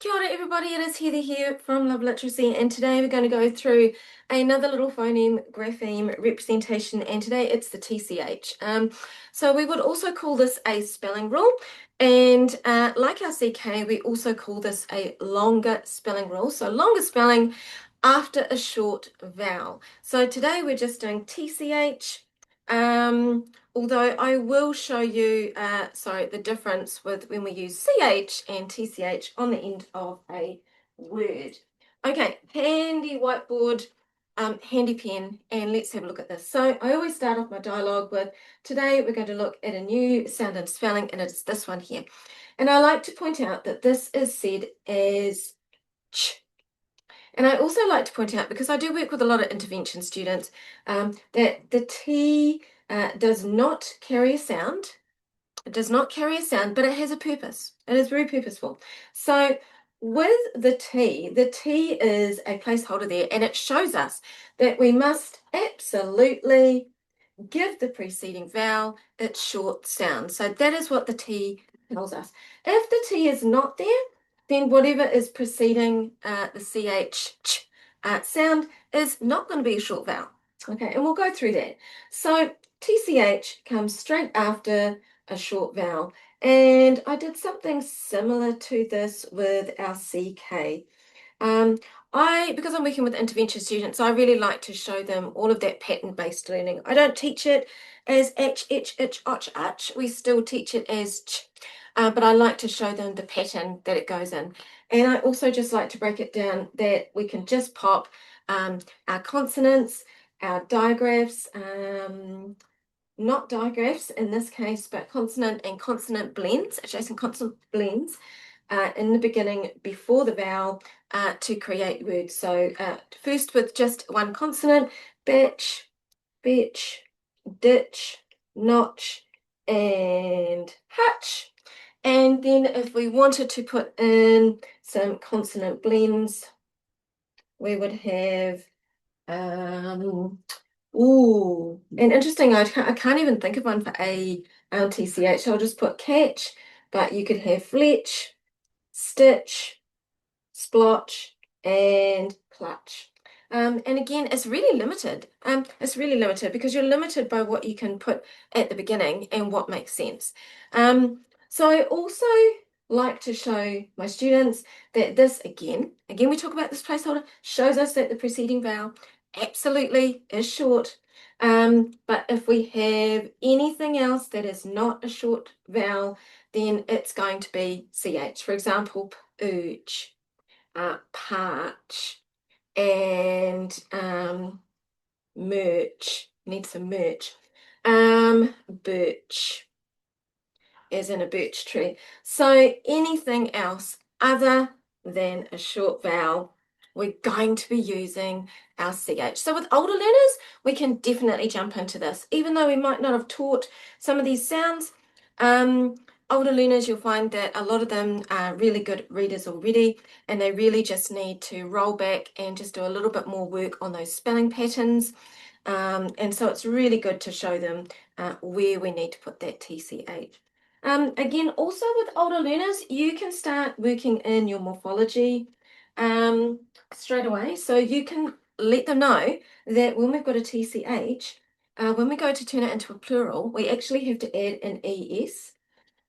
Kia ora everybody, it is Heather here from Love Literacy, and today we're going to go through another little phoneme grapheme representation, and today it's the TCH. So we would also call this a spelling rule, and like our CK, we also call this a longer spelling rule. So longer spelling after a short vowel. So today we're just doing TCH. Although I will show you, the difference with when we use CH and TCH on the end of a word. Okay, handy whiteboard, handy pen, and let's have a look at this. So I always start off my dialogue with, today we're going to look at a new sound and spelling, and it's this one here. And I like to point out that this is said as ch. And I also like to point out, because I do work with a lot of intervention students, that the T does not carry a sound. It does not carry a sound, but it has a purpose. It is very purposeful. So with the T is a placeholder there, and it shows us that we must absolutely give the preceding vowel its short sound. So that is what the T tells us. If the T is not there, then whatever is preceding the CH sound is not going to be a short vowel. Okay, and we'll go through that. So TCH comes straight after a short vowel. And I did something similar to this with our CK. Because I'm working with intervention students, I really like to show them all of that pattern-based learning. I don't teach it as ach, ich, och, ach. We still teach it as ch, but I like to show them the pattern that it goes in. And I also just like to break it down that we can just pop our consonants, our digraphs, not digraphs in this case, but consonant and consonant blends, adjacent consonant blends, in the beginning before the vowel to create words. So first with just one consonant, batch, betch, ditch, notch, and hutch. And then if we wanted to put in some consonant blends, we would have and interesting, I can't even think of one for A, TCH. I'll just put catch, but you could have fletch, stitch, splotch, and clutch. And again, it's really limited. It's really limited because you're limited by what you can put at the beginning and what makes sense. So I also like to show my students that this, again, we talk about this placeholder, shows us that the preceding vowel absolutely is short. But if we have anything else that is not a short vowel, then it's going to be CH. For example, urge, parch, and merch. Need some merch. Birch, as in a birch tree. So anything else other than a short vowel, we're going to be using our CH. So with older learners, we can definitely jump into this. Even though we might not have taught some of these sounds, older learners, you'll find that a lot of them are really good readers already, and they really just need to roll back and just do a little bit more work on those spelling patterns. And so it's really good to show them where we need to put that TCH. Again, also with older learners, you can start working in your morphology straight away. So you can let them know that when we've got a TCH, when we go to turn it into a plural, we actually have to add an ES.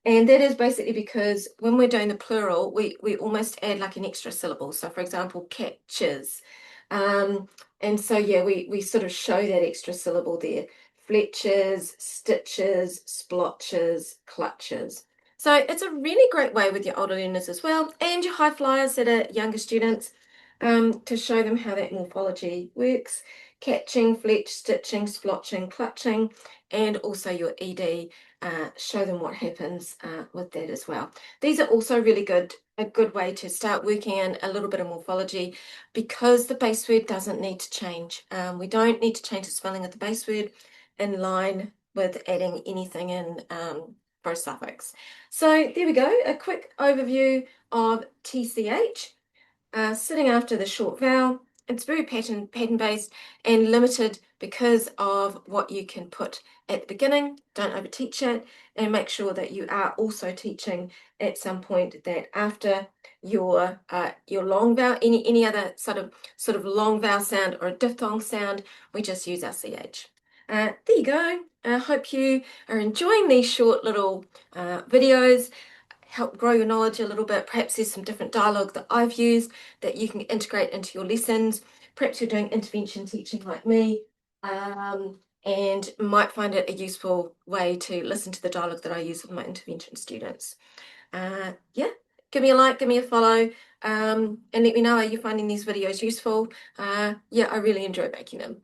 And that is basically because when we're doing the plural, we almost add like an extra syllable. So for example, catches. And so, yeah, we sort of show that extra syllable there. Fletches, stitches, splotches, clutches. So it's a really great way with your older learners as well, and your high flyers that are younger students, to show them how that morphology works. Catching, fletch, stitching, splotching, clutching, and also your ED, show them what happens with that as well. These are also really a good way to start working in a little bit of morphology, because the base word doesn't need to change. We don't need to change the spelling of the base word in line with adding anything in for a suffix. So there we go, a quick overview of TCH, sitting after the short vowel It's very pattern based and limited because of what you can put at the beginning. Don't over teach it, and make sure that you are also teaching at some point that after your long vowel, any other sort of long vowel sound or a diphthong sound, we just use our ch. There you go. I hope you are enjoying these short little videos. Help grow your knowledge a little bit. Perhaps there's some different dialogue that I've used that you can integrate into your lessons. Perhaps you're doing intervention teaching like me, and might find it a useful way to listen to the dialogue that I use with my intervention students. Yeah, give me a like, give me a follow, and let me know, are you finding these videos useful? Yeah, I really enjoy making them.